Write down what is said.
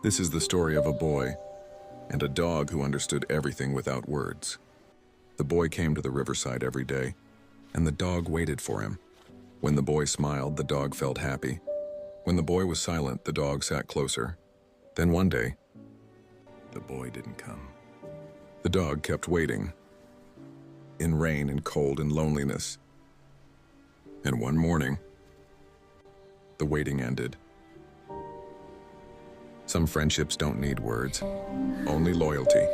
This is the story of a boy and a dog who understood everything without words. The boy came to the riverside every day, and the dog waited for him. When the boy smiled, the dog felt happy. When the boy was silent, the dog sat closer. Then one day, the boy didn't come. The dog kept waiting, in rain and cold and loneliness. And one morning, the waiting ended. Some friendships don't need words, only loyalty.